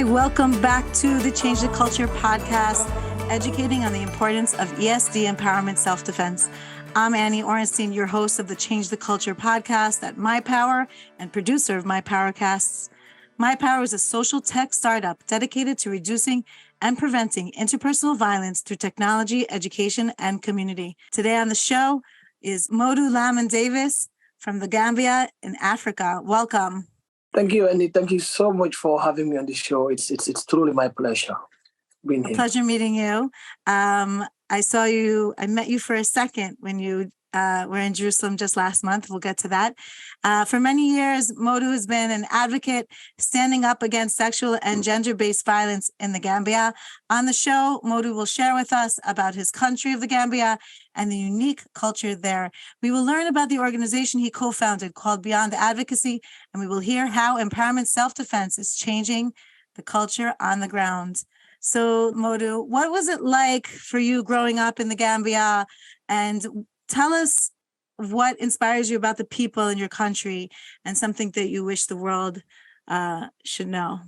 Hi, welcome back to the Change the Culture podcast, educating on the importance of ESD empowerment self-defense. I'm Annie Orenstein, your host of the Change the Culture podcast at My Power and producer of My Powercasts. My Power is a social tech startup dedicated to reducing and preventing interpersonal violence through technology, education, and community. Today on the show is Modou Lamin Davies from the Gambia in Africa. Welcome. Thank you, Andy. Thank you so much for having me on the show. It's truly my pleasure being here. Pleasure meeting you. I met you for a second when you were in Jerusalem just last month. We'll get to that. For many years, Modou has been an advocate standing up against sexual and gender-based violence in the Gambia. On the show, Modou will share with us about his country of the Gambia and the unique culture there. We will learn about the organization he co-founded called Beyond Advocacy, and we will hear how empowerment self-defense is changing the culture on the ground. So, Modou, what was it like for you growing up in the Gambia? And tell us what inspires you about the people in your country and something that you wish the world should know.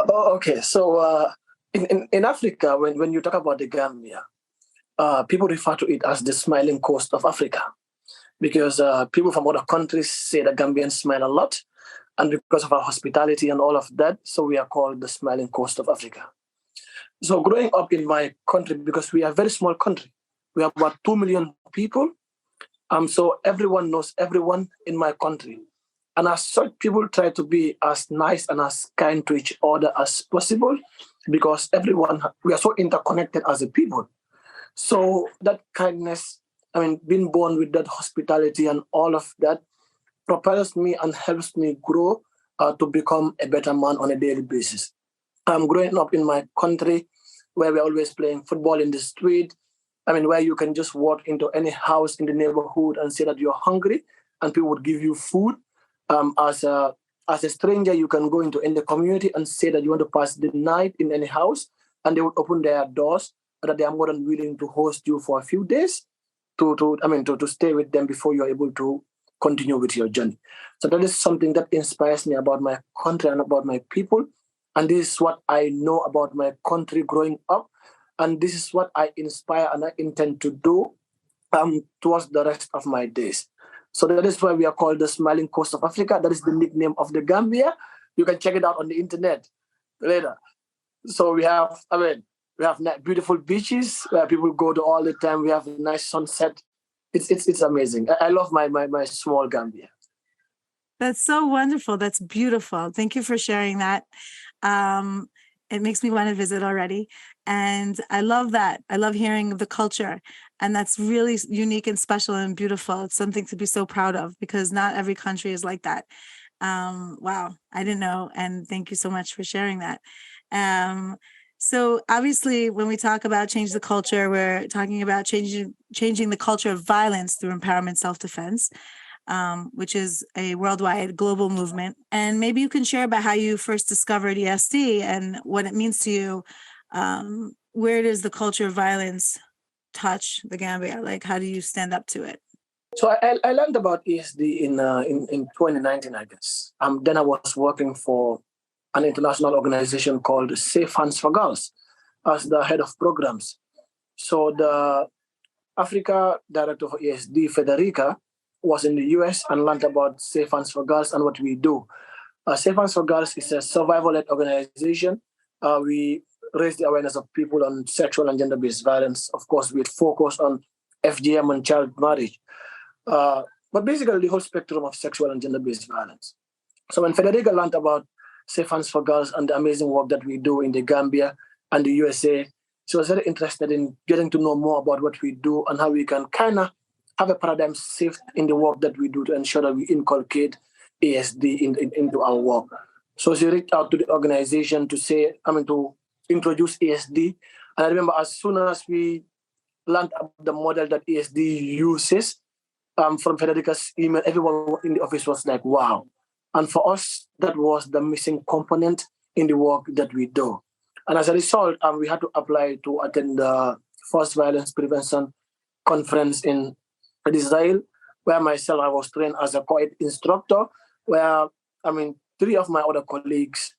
Okay, so in Africa, when you talk about the Gambia, people refer to it as the smiling coast of Africa because people from other countries say that Gambians smile a lot. And because of our hospitality and all of that, so we are called the smiling coast of Africa. So growing up in my country, because we are a very small country, we have about 2 million people. So everyone knows everyone in my country. And as such, people try to be as nice and as kind to each other as possible because we are so interconnected as a people. So that kindness, being born with that hospitality and all of that, propels me and helps me grow to become a better man on a daily basis. I'm growing up in my country where we're always playing football in the street. Where you can just walk into any house in the neighborhood and say that you're hungry and people would give you food. As a stranger, you can go into any community and say that you want to pass the night in any house and they would open their doors that they are more than willing to host you for a few days to stay with them before you're able to continue with your journey. So that is something that inspires me about my country and about my people. And this is what I know about my country growing up. And this is what I inspire and I intend to do towards the rest of my days. So that is why we are called the Smiling Coast of Africa. That is the nickname of the Gambia. You can check it out on the internet later. So we have beautiful beaches where people go to all the time. We have a nice sunset. It's amazing. I love my small Gambia. That's so wonderful. That's beautiful. Thank you for sharing that. It makes me want to visit already. And I love that. I love hearing of the culture. And that's really unique and special and beautiful. It's something to be so proud of because not every country is like that. Wow. I didn't know. And thank you so much for sharing that. So obviously, when we talk about change the culture, we're talking about changing the culture of violence through empowerment self-defense, which is a worldwide global movement. And maybe you can share about how you first discovered ESD and what it means to you. Where does the culture of violence touch the Gambia? Like, how do you stand up to it? So I learned about ESD in 2019, I guess. Then I was working for an international organization called Safe Hands for Girls as the head of programs. So the Africa director for ESD, Federica, was in the US and learned about Safe Hands for Girls and what we do. Safe Hands for Girls is a survival-led organization. We raise the awareness of people on sexual and gender-based violence, of course, with focus on FGM and child marriage. But basically the whole spectrum of sexual and gender-based violence. So when Federica learned about Safe Hands for Girls and the amazing work that we do in the Gambia and the USA, she was very interested in getting to know more about what we do and how we can kind of have a paradigm shift in the work that we do to ensure that we inculcate ESD into our work. So she reached out to the organization to introduce ESD. And I remember as soon as we learned about the model that ESD uses, from Federica's email, everyone in the office was like, wow. And for us, that was the missing component in the work that we do. And as a result, we had to apply to attend the first violence prevention conference in Israel, where myself, I was trained as a co-ed instructor, where, 3 of my other colleagues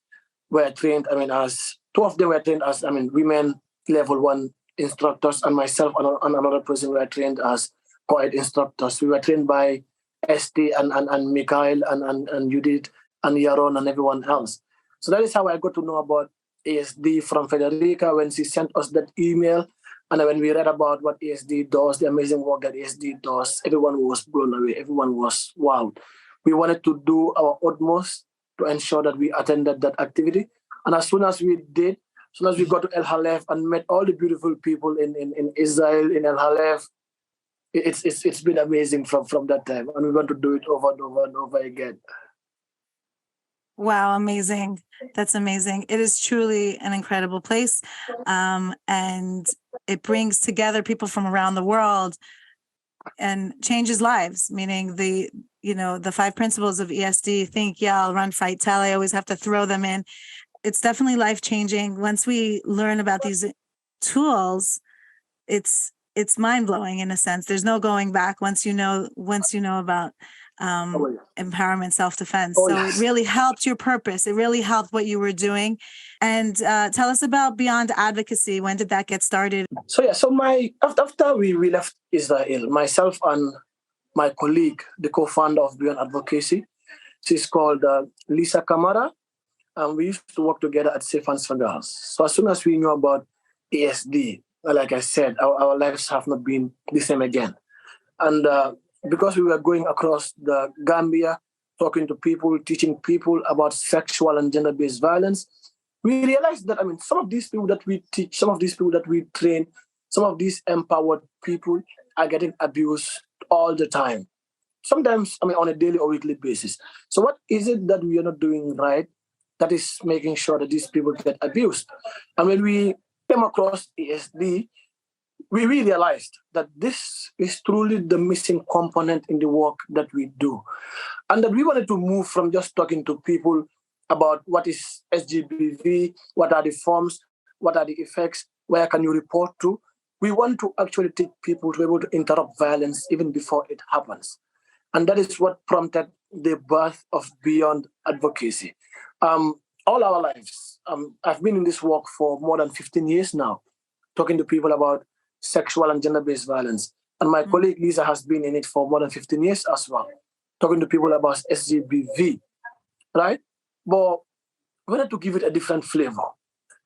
were trained, as two of them were trained as, women level 1 instructors, and myself and another person were trained as co-ed instructors. We were trained by ST and Mikhail and Judith and Yaron and everyone else. So that is how I got to know about ASD from Federica when she sent us that email. And when we read about what ASD does, the amazing work that ASD does, everyone was blown away. Everyone was wowed. We wanted to do our utmost to ensure that we attended that activity. And as soon as we did, as soon as we got to El Halef and met all the beautiful people in Israel, in El Halef, it's been amazing from that time. And we want to do it over and over and over again. Wow, amazing. That's amazing. It is truly an incredible place. And it brings together people from around the world and changes lives, meaning the 5 principles of ESD, think, yell, run, fight, tell. I always have to throw them in. It's definitely life-changing. Once we learn about these tools, it's mind-blowing in a sense. There's no going back once you know about empowerment, self-defense. It really helped your purpose. It really helped what you were doing. And tell us about Beyond Advocacy. When did that get started? So after we left Israel, myself and my colleague, the co-founder of Beyond Advocacy, she's called Lisa Kamara, and we used to work together at Safe Hands for Girls. So as soon as we knew about ASD, like I said, our lives have not been the same again. And because we were going across the Gambia, talking to people, teaching people about sexual and gender-based violence, we realized that, some of these people that we teach, some of these people that we train, some of these empowered people are getting abused all the time. Sometimes, on a daily or weekly basis. So what is it that we are not doing right that is making sure that these people get abused? And when we came across ASD, we realized that this is truly the missing component in the work that we do. And that we wanted to move from just talking to people about what is SGBV, what are the forms, what are the effects, where can you report to. We want to actually teach people to be able to interrupt violence even before it happens. And that is what prompted the birth of Beyond Advocacy. All our lives, I've been in this work for more than 15 years now, talking to people about sexual and gender-based violence. And my colleague Lisa has been in it for more than 15 years as well, talking to people about SGBV, right? But we wanted to give it a different flavor.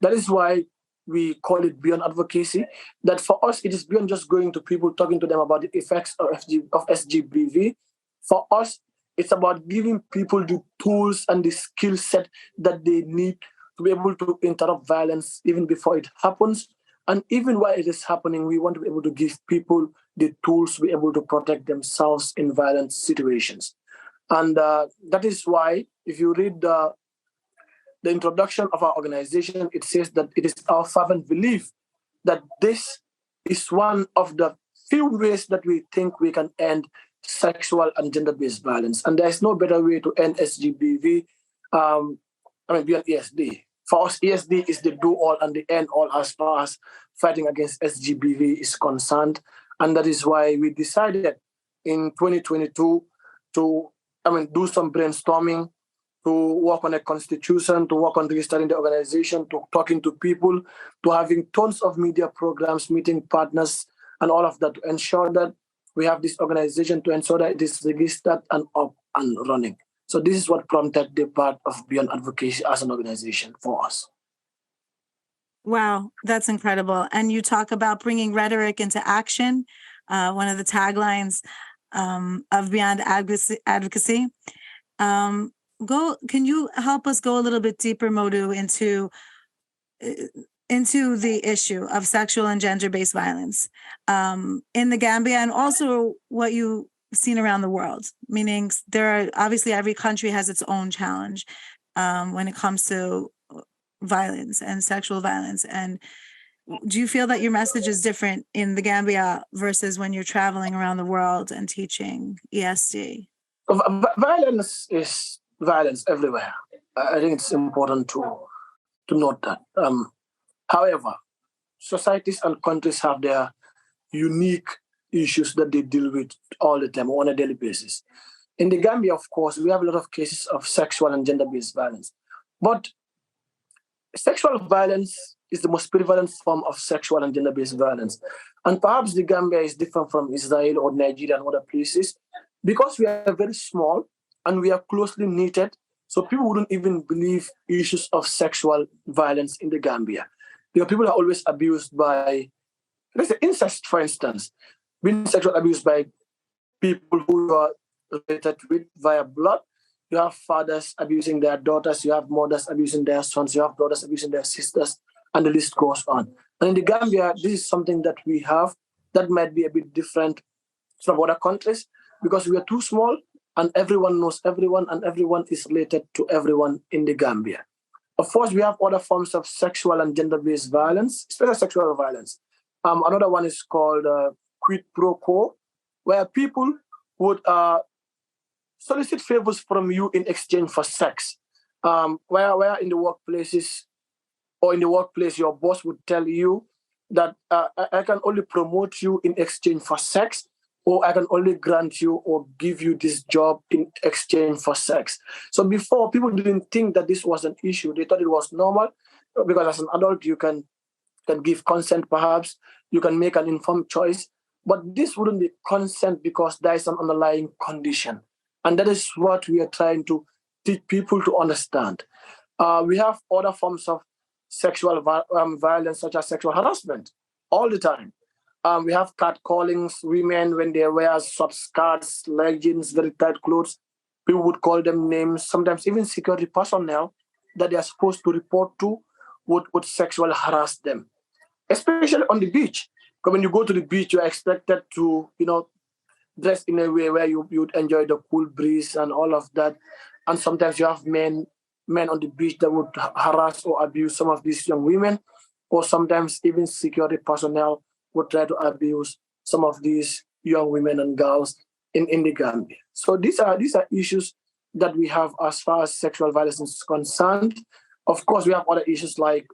That is why we call it Beyond Advocacy. That for us, it is beyond just going to people, talking to them about the effects of SGBV. For us, it's about giving people the tools and the skill set that they need to be able to interrupt violence even before it happens. And even while it is happening, we want to be able to give people the tools to be able to protect themselves in violent situations. And that is why, if you read the introduction of our organization, it says that it is our fervent belief that this is one of the few ways that we think we can end sexual and gender-based violence. And there's no better way to end SGBV, beyond ESD. For us, ESD is the do-all and the end-all as far as fighting against SGBV is concerned. And that is why we decided in 2022 to do some brainstorming, to work on a constitution, to work on registering the organization, to talking to people, to having tons of media programs, meeting partners, and all of that to ensure that we have this organization, to ensure that it is registered and up and running. So this is what prompted the part of Beyond Advocacy as an organization for us. Wow, that's incredible. And you talk about bringing rhetoric into action, one of the taglines of Beyond Advocacy. Can you help us go a little bit deeper, Modou, into the issue of sexual and gender-based violence in the Gambia, and also what you've seen around the world? Meaning, there are obviously every country has its own challenge when it comes to violence and sexual violence. And do you feel that your message is different in the Gambia versus when you're traveling around the world and teaching ESD? Violence is violence everywhere. I think it's important to note that. However, societies and countries have their unique issues that they deal with all the time on a daily basis. In the Gambia, of course, we have a lot of cases of sexual and gender-based violence. But sexual violence is the most prevalent form of sexual and gender-based violence. And perhaps the Gambia is different from Israel or Nigeria and other places because we are very small and we are closely knitted. So people wouldn't even believe issues of sexual violence in the Gambia. Because people are always abused by, let's say, incest, for instance, being sexually abused by people who are related with via blood. You have fathers abusing their daughters, you have mothers abusing their sons, you have brothers abusing their sisters, and the list goes on. And in the Gambia, this is something that we have that might be a bit different from other countries because we are too small and everyone knows everyone and everyone is related to everyone in the Gambia. Of course, we have other forms of sexual and gender-based violence, especially sexual violence. Another one is called quid pro quo, where people would solicit favors from you in exchange for sex. Where in the workplaces or in the workplace, your boss would tell you that I can only promote you in exchange for sex, or I can only grant you or give you this job in exchange for sex. So before, people didn't think that this was an issue. They thought it was normal because as an adult, you can give consent perhaps, you can make an informed choice, but this wouldn't be consent because there is an underlying condition. And that is what we are trying to teach people to understand. We have other forms of sexual violence, such as sexual harassment, all the time. We have catcallings, women when they wear short skirts, leggings, very tight clothes. People would call them names. Sometimes even security personnel that they are supposed to report to would sexually harass them, especially on the beach. Because when you go to the beach, you're expected to, dress in a way where you'd enjoy the cool breeze and all of that. And sometimes you have men on the beach that would harass or abuse some of these young women, or sometimes even security personnel would try to abuse some of these young women and girls in the Gambia. So these are issues that we have as far as sexual violence is concerned. Of course, we have other issues like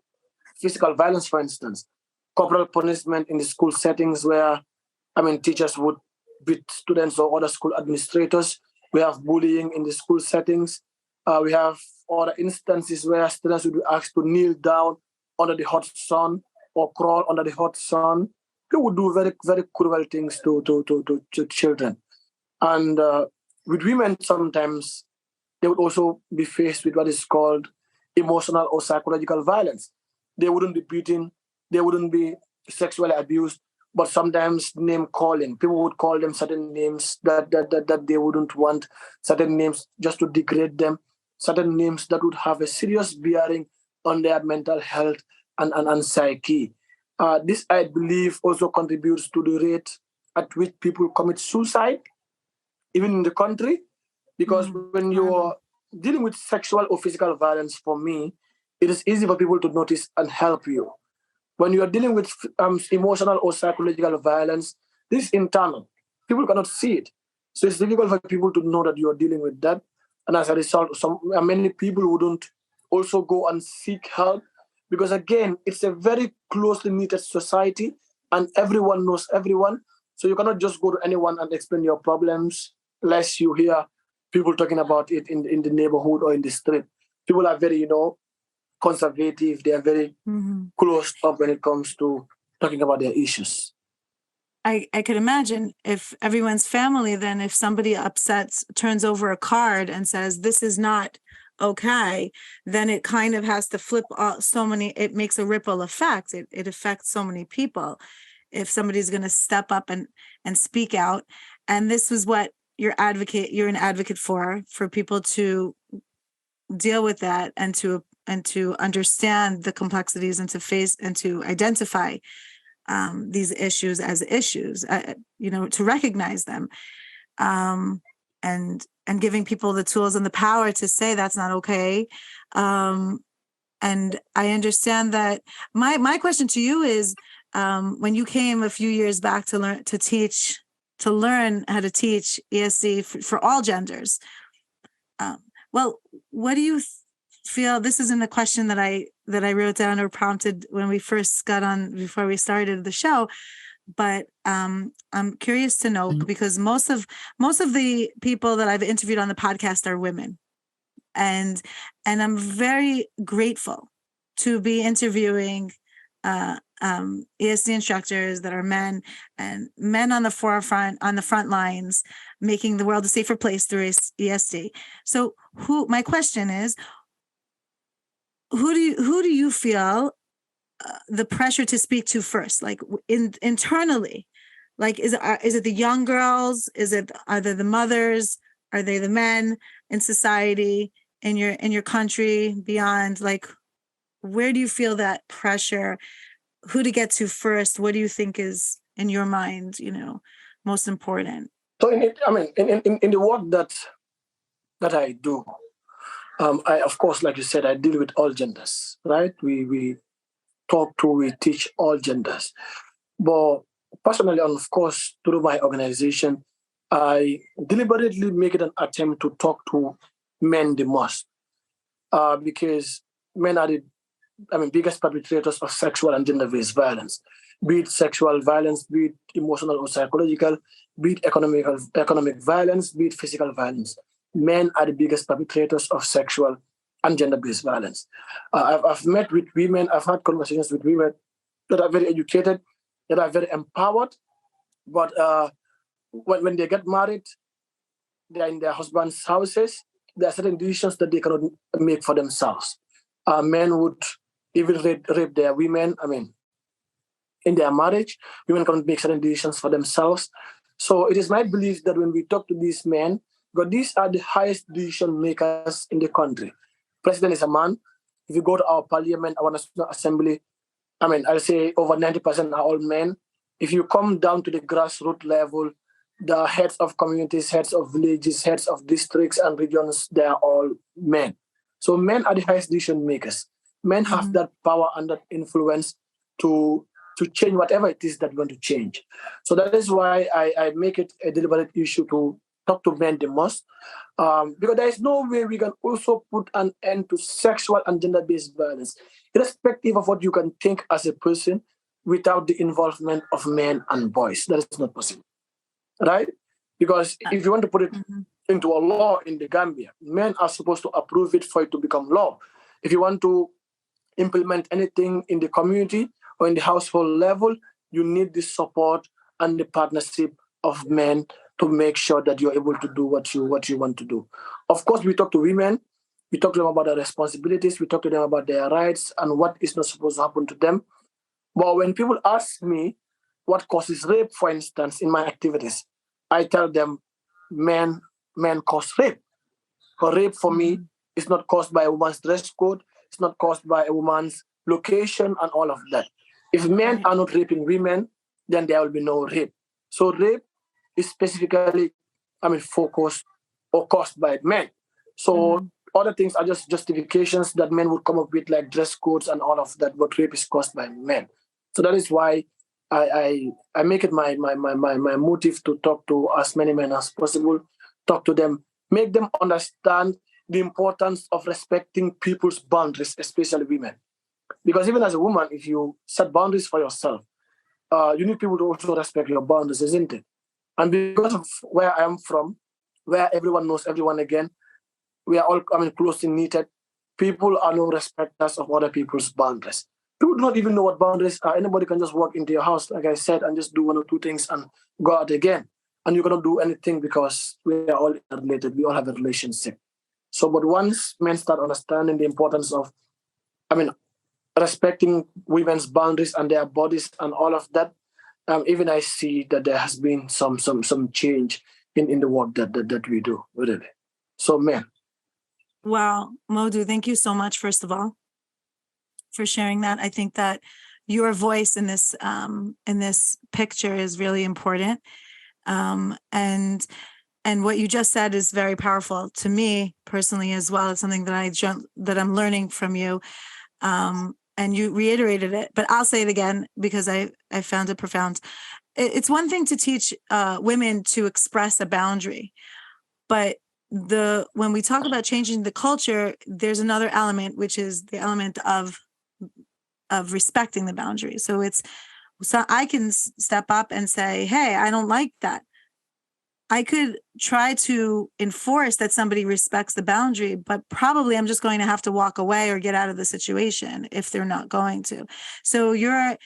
physical violence, for instance, corporal punishment in the school settings where, teachers would beat students or other school administrators. We have bullying in the school settings. We have other instances where students would be asked to kneel down under the hot sun or crawl under the hot sun. They would do very, very cruel things to children. And with women, sometimes they would also be faced with what is called emotional or psychological violence. They wouldn't be beaten, they wouldn't be sexually abused, but sometimes name calling. People would call them certain names that they wouldn't want, certain names just to degrade them, certain names that would have a serious bearing on their mental health and psyche. This, I believe, also contributes to the rate at which people commit suicide, even in the country, because when you're dealing with sexual or physical violence, for me, it is easy for people to notice and help you. When you are dealing with emotional or psychological violence, this is internal. People cannot see it. So it's difficult for people to know that you are dealing with that. And as a result, many people wouldn't also go and seek help because, again, it's a very closely knitted society and everyone knows everyone. So you cannot just go to anyone and explain your problems unless you hear people talking about it in the neighborhood or in the street. People are very, conservative. They are very closed up when it comes to talking about their issues. I could imagine if everyone's family, then if somebody turns over a card and says, this is not okay, then it kind of has to flip it makes a ripple effect. It affects so many people. If somebody's going to step up and speak out. And this is what you're an advocate for people to deal with that and to understand the complexities and to face and to identify these issues as issues, to recognize them, and giving people the tools and the power to say that's not okay. And I understand that. My question to you is, when you came a few years back to learn how to teach ESC for all genders, well, what do you feel? This isn't a question that I wrote down or prompted when we first got on before we started the show, but I'm curious to know because most of the people that I've interviewed on the podcast are women, and I'm very grateful to be interviewing ESD instructors that are men, and men on the forefront, on the front lines, making the world a safer place through ESD. So my question is, who do you feel the pressure to speak to first, like internally? Like, is it the young girls? Are they the mothers? Are they the men in society, in your country, beyond? Like, where do you feel that pressure? Who to get to first? What do you think is, in your mind, most important? So in the work that I do, I, of course, like you said, I deal with all genders, right? We we teach all genders. But personally, and of course, through my organization, I deliberately make it an attempt to talk to men the most, because men are the biggest perpetrators of sexual and gender-based violence, be it sexual violence, be it emotional or psychological, be it economic violence, be it physical violence. Men are the biggest perpetrators of sexual and gender-based violence. I've met with women, I've had conversations with women that are very educated, that are very empowered, but when they get married, they're in their husband's houses, there are certain decisions that they cannot make for themselves. Men would even rape their women, in their marriage. Women cannot make certain decisions for themselves. So it is my belief that when we talk to these men, because these are the highest decision makers in the country. President is a man. If you go to our parliament, our National Assembly, I'll say over 90% are all men. If you come down to the grassroots level, the heads of communities, heads of villages, heads of districts and regions, they are all men. So men are the highest decision makers. Men have that power and that influence to change whatever it is that we want to change. So that is why I make it a deliberate issue to talk to men the most, because there is no way we can also put an end to sexual and gender-based violence, irrespective of what you can think as a person, without the involvement of men and boys. That is not possible, right? Because if you want to put it into a law in the Gambia, men are supposed to approve it for it to become law. If you want to implement anything in the community or in the household level, you need the support and the partnership of men to make sure that you're able to do what you want to do. Of course, we talk to women, we talk to them about their responsibilities, we talk to them about their rights and what is not supposed to happen to them. But when people ask me what causes rape, for instance, in my activities, I tell them men cause rape. But rape for me is not caused by a woman's dress code, it's not caused by a woman's location and all of that. If men are not raping women, then there will be no rape. So rape is specifically, focused or caused by men. So other things are just justifications that men would come up with, like dress codes and all of that, but rape is caused by men. So that is why I make it my motive to talk to as many men as possible, talk to them, make them understand the importance of respecting people's boundaries, especially women. Because even as a woman, if you set boundaries for yourself, you need people to also respect your boundaries, isn't it? And because of where I am from, where everyone knows everyone again, we are all closely knitted. People are no respecters of other people's boundaries. People do not even know what boundaries are. Anybody can just walk into your house, like I said, and just do one or two things and go out again. And you cannot do anything because we are all related. We all have a relationship. So, but once men start understanding the importance of, respecting women's boundaries and their bodies and all of that, even I see that there has been some change in the work that we do, really. So, men. Wow, Modou, thank you so much, first of all, for sharing that. I think that your voice in this picture is really important, and what you just said is very powerful to me personally as well. It's something that I'm learning from you, and you reiterated it. But I'll say it again because I found it profound. It's one thing to teach women to express a boundary, but when we talk about changing the culture, there's another element, which is the element of respecting the boundary. So I can step up and say, hey, I don't like that. I could try to enforce that somebody respects the boundary, but probably I'm just going to have to walk away or get out of the situation if they're not going to. So you're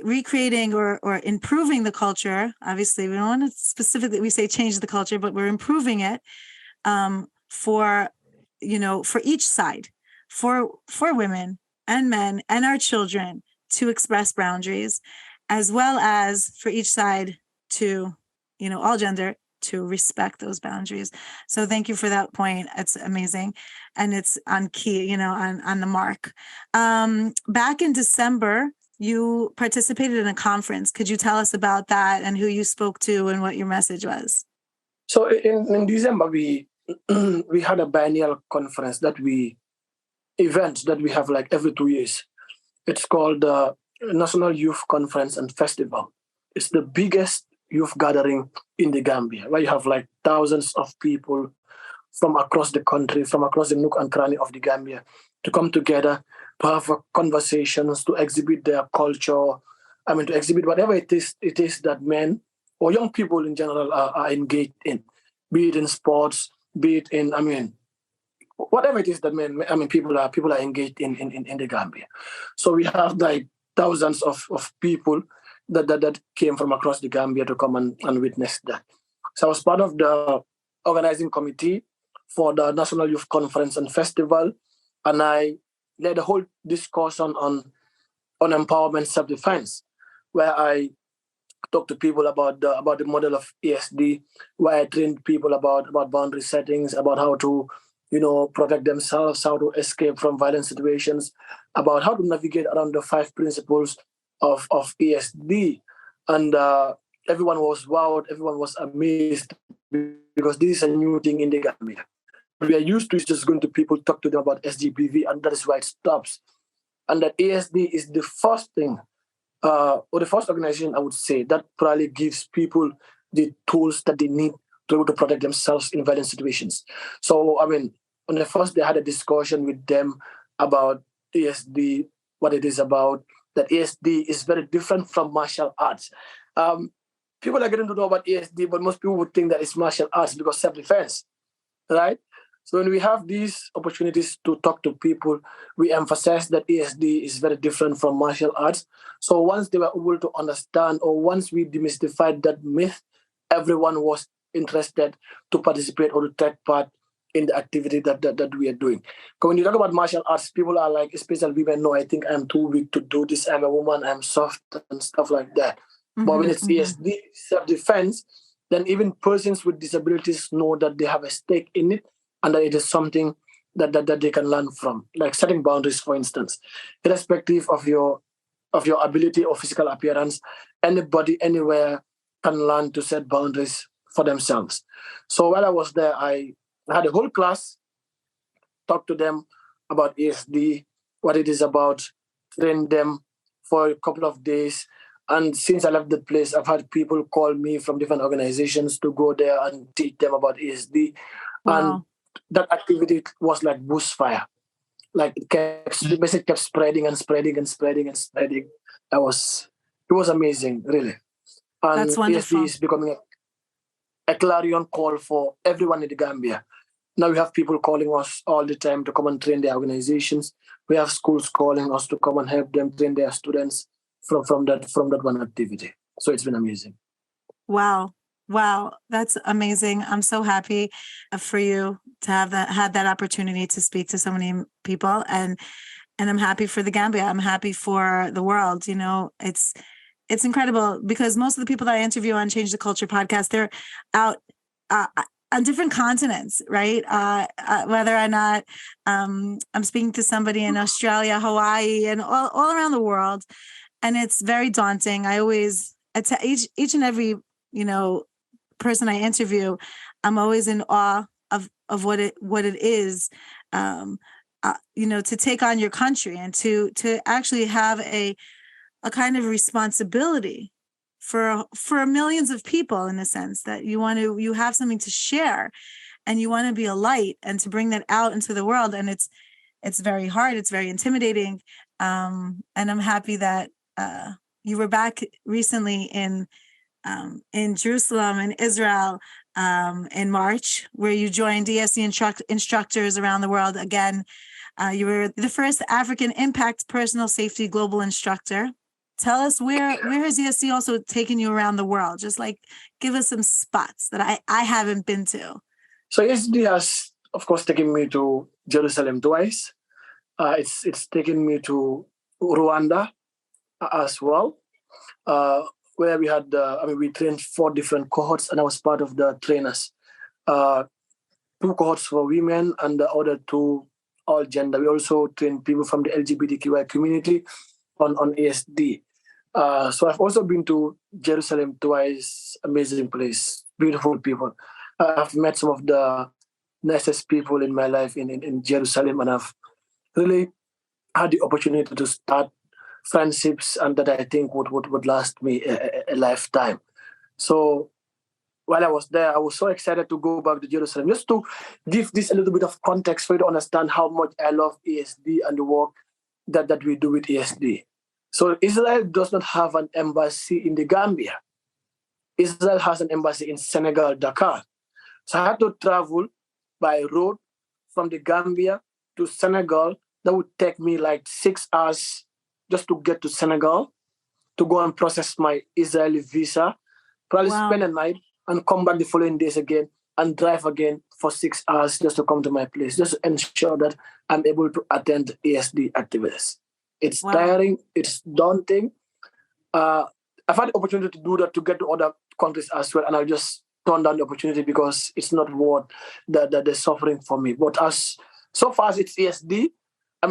recreating or improving the culture. Obviously, we don't want to specifically, we say change the culture, but we're improving it for each side, for women and men and our children to express boundaries, as well as for each side to, all gender, to respect those boundaries. So thank you for that point. It's amazing. And it's on key, on the mark. Back in December, you participated in a conference. Could you tell us about that and who you spoke to and what your message was? So in December, we we had a biennial conference event that we have like every 2 years. It's called the National Youth Conference and Festival. It's the biggest youth gathering in the Gambia, where you have like thousands of people from across the country, from across the nook and cranny of the Gambia, to come together, to have conversations, to exhibit their culture. I mean, to exhibit whatever it is that men or young people in general are engaged in, be it in sports, be it in, whatever it is that people are engaged in the Gambia. So we have like thousands of people that came from across the Gambia to come and witness that. So I was part of the organizing committee for the National Youth Conference and Festival, and I led a whole discussion on empowerment self-defense, where I talked to people about the model of ESD, where I trained people about boundary settings, about how to protect themselves, how to escape from violent situations, about how to navigate around the 5 principles of ESD. And everyone was wowed, everyone was amazed, because this is a new thing in the Gambia. We are used to just going to people, talk to them about SGBV, and that is why it stops. And that ESD is the first thing, or the first organization, I would say, that probably gives people the tools that they need to be able to protect themselves in violent situations. So, on the first day, I had a discussion with them about ESD, what it is about, that ESD is very different from martial arts. People are getting to know about ESD, but most people would think that it's martial arts because self-defense, right? So when we have these opportunities to talk to people, we emphasize that ESD is very different from martial arts. So once they were able to understand, or once we demystified that myth, everyone was interested to participate or to take part in the activity that we are doing. Because when you talk about martial arts, people are like, especially women, no, I think I'm too weak to do this. I'm a woman, I'm soft and stuff like that. Mm-hmm, but when it's ESD, self-defense, then even persons with disabilities know that they have a stake in it, and that it is something that they can learn from, like setting boundaries, for instance. Irrespective of your ability or physical appearance, anybody, anywhere can learn to set boundaries for themselves. So while I was there, I had a whole class, talk to them about ESD, what it is about, train them for a couple of days. And since I left the place, I've had people call me from different organizations to go there and teach them about ESD. Wow. And that activity was like bushfire. Like it basically kept spreading and spreading and spreading and spreading. It was amazing, really. And that's wonderful. ESD is becoming a clarion call for everyone in the Gambia. Now we have people calling us all the time to come and train their organizations. We have schools calling us to come and help them train their students from that one activity. So it's been amazing. Wow, that's amazing. I'm so happy for you to have had that opportunity to speak to so many people, and I'm happy for the Gambia. I'm happy for the world. It's incredible, because most of the people that I interview on Change the Culture podcast, they're out on different continents, right? Whether or not I'm speaking to somebody in Australia, Hawaii, and all around the world. And it's very daunting. I always, each and every, person I interview, I'm always in awe of what it is, to take on your country and to actually have a kind of responsibility for millions of people, in a sense that you have something to share, and you want to be a light and to bring that out into the world. And it's very hard. It's very intimidating. And I'm happy that you were back recently in in Jerusalem and Israel in March, where you joined ESD instructors around the world. Again, you were the first African Impact Personal Safety Global Instructor. Tell us where has ESD also taken you around the world? Just like give us some spots that I haven't been to. So ESD has, of course, taken me to Jerusalem twice. It's taken me to Rwanda as well, where we had, we trained 4 different cohorts, and I was part of the trainers. 2 cohorts for women and the other 2 all gender. We also train people from the LGBTQI community on ESD. So I've also been to Jerusalem twice. Amazing place, beautiful people. I've met some of the nicest people in my life in Jerusalem, and I've really had the opportunity to start friendships and that I think would last me a lifetime. So while I was there, I was so excited to go back to Jerusalem, just to give this a little bit of context for you to understand how much I love ESD and the work that we do with ESD. So Israel does not have an embassy in the Gambia. Israel has an embassy in Senegal, Dakar. So I had to travel by road from the Gambia to Senegal. That would take me like 6 hours just to get to Senegal, to go and process my Israeli visa, probably spend a night and come back the following days again and drive again for 6 hours just to come to my place, just to ensure that I'm able to attend ESD activities. It's tiring, it's daunting. I've had the opportunity to do that, to get to other countries as well, and I just turned down the opportunity because it's not worth the suffering for me. But so far as it's ESD,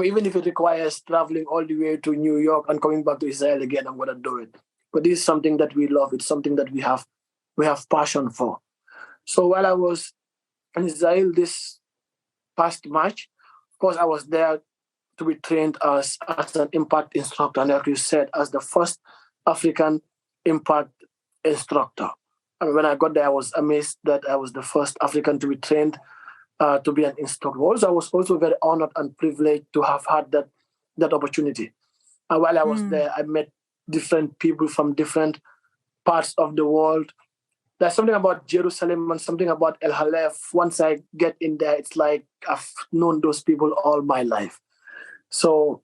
even if it requires traveling all the way to New York and coming back to Israel again, I'm going to do it. But this is something that we love. It's something that we have passion for. So while I was in Israel this past March, of course, I was there to be trained as an impact instructor, and like you said, as the first African impact instructor. And when I got there, I was amazed that I was the first African to be trained to be an instructor. Also, I was also very honored and privileged to have had that opportunity. And while I was there, I met different people from different parts of the world. There's something about Jerusalem and something about El Halef. Once I get in there, it's like I've known those people all my life. So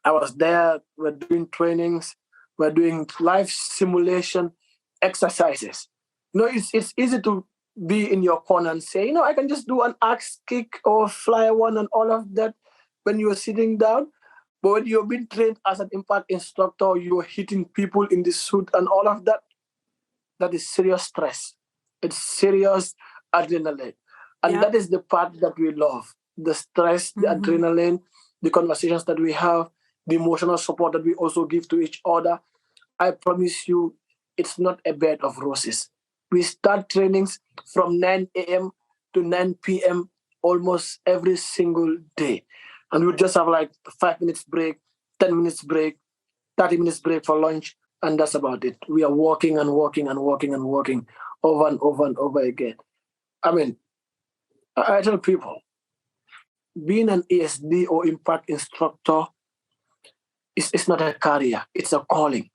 I was there, we're doing trainings, we're doing life simulation exercises. It's easy to be in your corner and say, I can just do an axe kick or fly one and all of that when you're sitting down. But when you've been trained as an impact instructor, you're hitting people in the suit and all of that, that is serious stress. It's serious adrenaline. And that is the part that we love. The stress, the adrenaline, the conversations that we have, the emotional support that we also give to each other. I promise you, it's not a bed of roses. We start trainings from 9 a.m. to 9 p.m. almost every single day. And we just have like 5 minutes break, 10 minutes break, 30 minutes break for lunch, and that's about it. We are working and working and working and working over and over and over again. I tell people, being an ESD or impact instructor is not a career, it's a calling.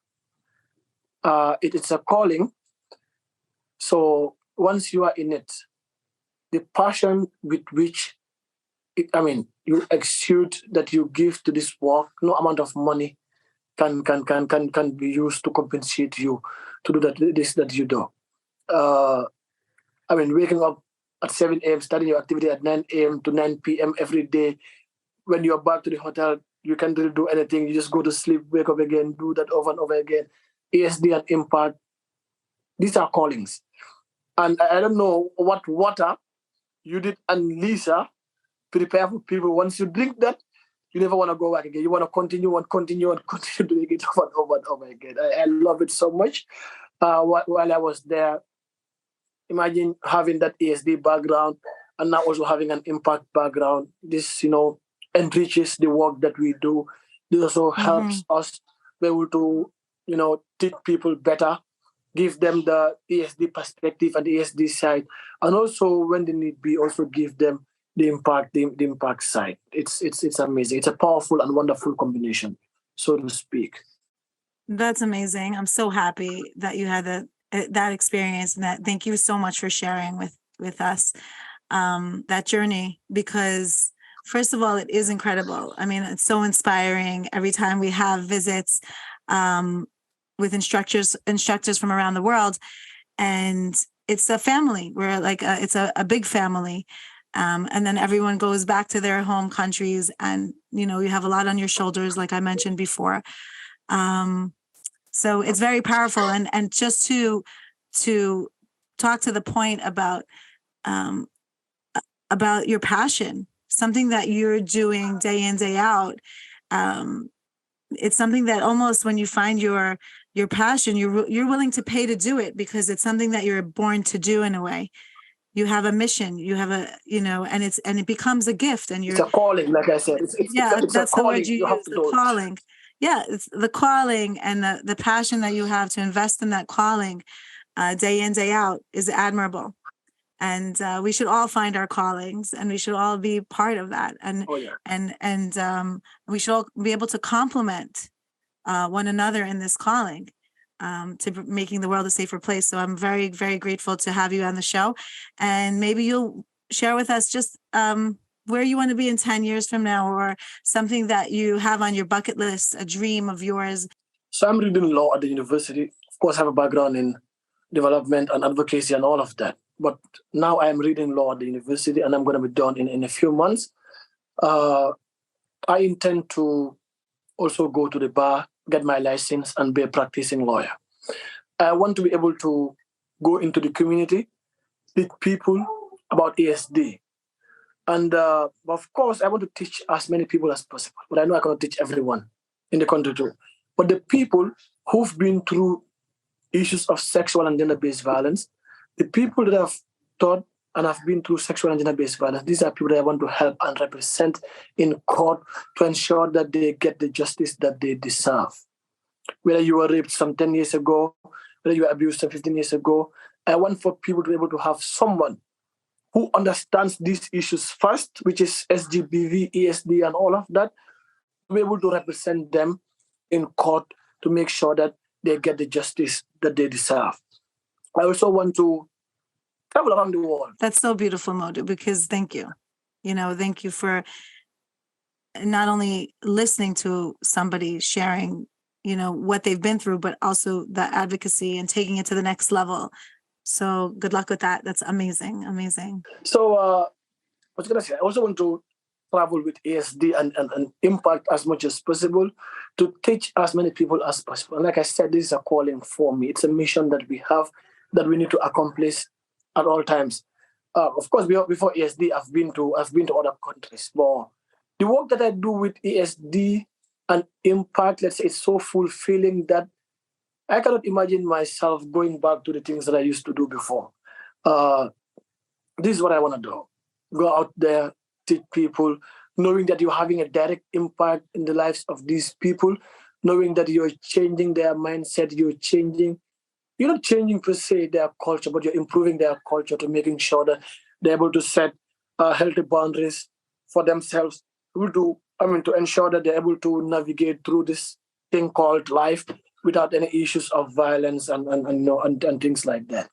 It's a calling. So once you are in it, the passion with which you exude, that you give to this work, no amount of money can be used to compensate you to do that you do. Waking up at 7 a.m., starting your activity at 9 a.m. to 9 p.m. every day. When you're back to the hotel, you can't really do anything. You just go to sleep, wake up again, do that over and over again. ESD and impact, these are callings. And I don't know what water you did and Lisa prepare for people. Once you drink that, you never want to go back again. You want to continue and continue and continue doing it over and over and over again. I love it so much. While I was there, imagine having that ESD background and now also having an impact background. This, enriches the work that we do. This also helps us be able to, teach people better, give them the ESD perspective and the ESD side, and also when they need be, also give them the impact side. It's amazing. It's a powerful and wonderful combination, so to speak. That's amazing. I'm so happy that you had that experience, and that thank you so much for sharing with us that journey, because first of all, it is incredible. I mean, it's so inspiring every time we have visits with instructors from around the world, and it's a family. We're like it's a big family. And then everyone goes back to their home countries, and you have a lot on your shoulders, like I mentioned before. So it's very powerful, and just to talk to the point about your passion, something that you're doing day in, day out. It's something that almost when you find your passion, you're willing to pay to do it, because it's something that you're born to do in a way. You have a mission, you have a, and it becomes a gift, and it's a calling, like I said. It's that's a calling. the word you have use, to the do calling. Yeah, it's the calling, and the passion that you have to invest in that calling day in, day out is admirable. And we should all find our callings, and we should all be part of that. And we should all be able to complement one another in this calling, to making the world a safer place. So I'm very, very grateful to have you on the show. And maybe you'll share with us just where you want to be in 10 years from now, or something that you have on your bucket list, a dream of yours. So I'm reading law at the university. Of course, I have a background in development and advocacy and all of that. But now I'm reading law at the university, and I'm going to be done in a few months. I intend to also go to the bar, get my license, and be a practicing lawyer. I want to be able to go into the community, teach people about ESD. And of course, I want to teach as many people as possible. But I know I cannot teach everyone in the country too. But the people who've been through issues of sexual and gender-based violence, the people that have taught and have been through sexual and gender-based violence, these are people that I want to help and represent in court to ensure that they get the justice that they deserve. Whether you were raped some 10 years ago, whether you were abused some 15 years ago, I want for people to be able to have someone who understands these issues first, which is SGBV, ESD, and all of that, to be able to represent them in court to make sure that they get the justice that they deserve. I also want to travel around the world. That's so beautiful, Modou, because thank you. Thank you for not only listening to somebody sharing, what they've been through, but also the advocacy and taking it to the next level. So good luck with that. That's amazing. Amazing. So I was going to say, I also want to travel with ESD and impact as much as possible to teach as many people as possible. And like I said, this is a calling for me. It's a mission that we have that we need to accomplish at all times. Of course, before ESD, I've been to other countries. But the work that I do with ESD and impact, let's say, it's so fulfilling that I cannot imagine myself going back to the things that I used to do before. This is what I want to do. Go out there, teach people, knowing that you're having a direct impact in the lives of these people, knowing that you're changing their mindset, you're not changing per se their culture, but you're improving their culture to making sure that they're able to set healthy boundaries for themselves, to ensure that they're able to navigate through this thing called life without any issues of violence and things like that.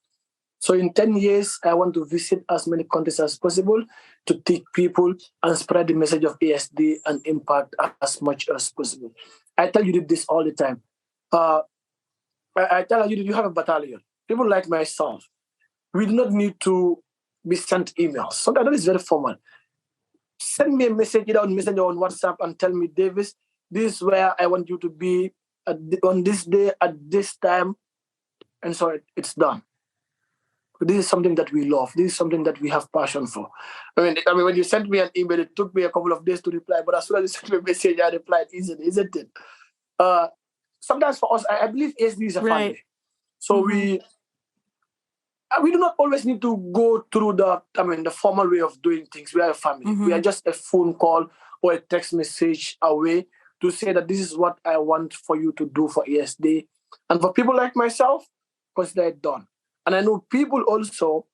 So in 10 years, I want to visit as many countries as possible to teach people and spread the message of ESD and impact as much as possible. I tell you this all the time. I tell you, you have a battalion. People like myself, we do not need to be sent emails. Sometimes that is very formal. Send me a message either on Messenger or on WhatsApp and tell me, Davis, this is where I want you to be on this day at this time. And so it's done. This is something that we love. This is something that we have passion for. I mean, when you sent me an email, it took me a couple of days to reply, but as soon as you sent me a message, I replied easily, isn't it? Sometimes for us, I believe ESD is a family. So we do not always need to go through the formal way of doing things. We are a family. We are just a phone call or a text message away to say that this is what I want for you to do for ESD. And for people like myself, consider it done. And I know people also,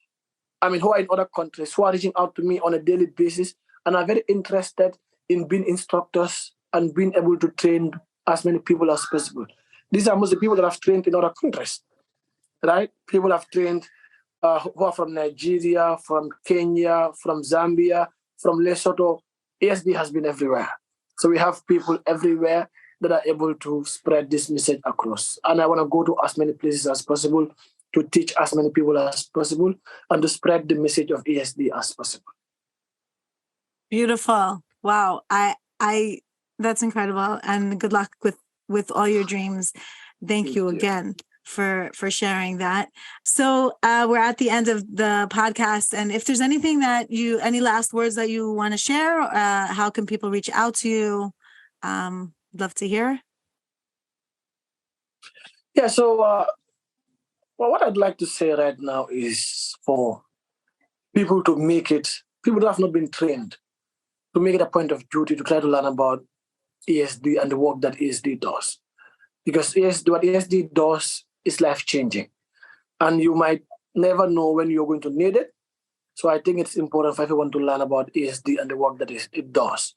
who are in other countries, who are reaching out to me on a daily basis and are very interested in being instructors and being able to train as many people as possible. These are most of the people that I've trained in other countries. right? People have trained who are from Nigeria, from Kenya, from Zambia, from Lesotho. ESD has been everywhere. So we have people everywhere that are able to spread this message across. And I want to go to as many places as possible to teach as many people as possible and to spread the message of ESD as possible. Beautiful. Wow. I that's incredible. And good luck with all your dreams. Thank you again for sharing that. So we're at the end of the podcast. And if there's anything that any last words that you want to share, how can people reach out to you? Love to hear. Yeah, so what I'd like to say right now is for people to make it, people who have not been trained, to make it a point of duty to try to learn about ESD and the work that ESD does. Because what ESD does is life-changing. And you might never know when you're going to need it. So I think it's important for everyone to learn about ESD and the work that it does.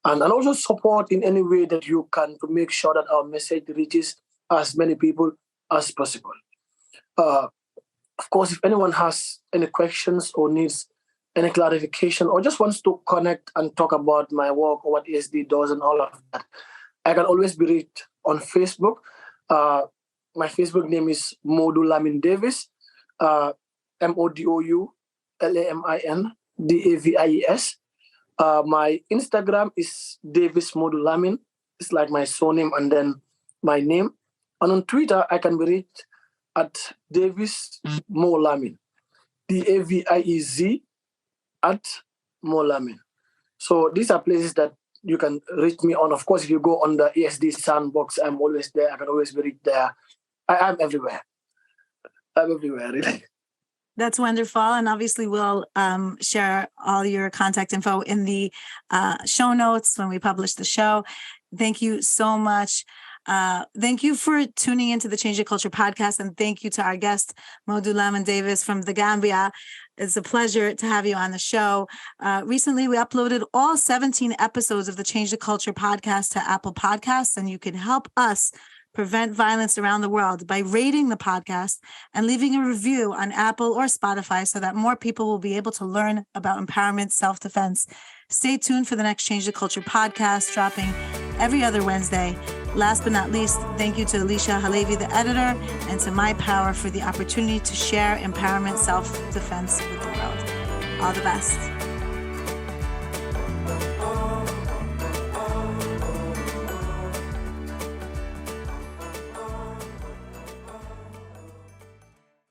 And also support in any way that you can to make sure that our message reaches as many people as possible. Of course, if anyone has any questions or needs any clarification or just wants to connect and talk about my work or what ESD does and all of that, I can always be reached on Facebook. My Facebook name is Modou Lamin Davies, MODOULAMIN DAVIES. My Instagram is Davis Modou Lamin. It's like my surname and then my name. And on Twitter, I can be reached at Davis Mo Lamin, DAVIEZ at Mo Lamin. So these are places that you can reach me on. Of course, if you go on the ESD sandbox, I'm always there. I can always be reached there. I'm everywhere. I'm everywhere, really. That's wonderful. And obviously we'll share all your contact info in the show notes when we publish the show. Thank you so much. Thank you for tuning into the Change Your Culture podcast. And thank you to our guest, Modou Lamin Davies from the Gambia. It's a pleasure to have you on the show. Recently, we uploaded all 17 episodes of the Change the Culture podcast to Apple Podcasts, and you can help us prevent violence around the world by rating the podcast and leaving a review on Apple or Spotify so that more people will be able to learn about empowerment, self-defense. Stay tuned for the next Change the Culture podcast dropping every other Wednesday. Last but not least, thank you to Alicia Halevi, the editor, and to My Power for the opportunity to share empowerment, self-defense with the world. All the best.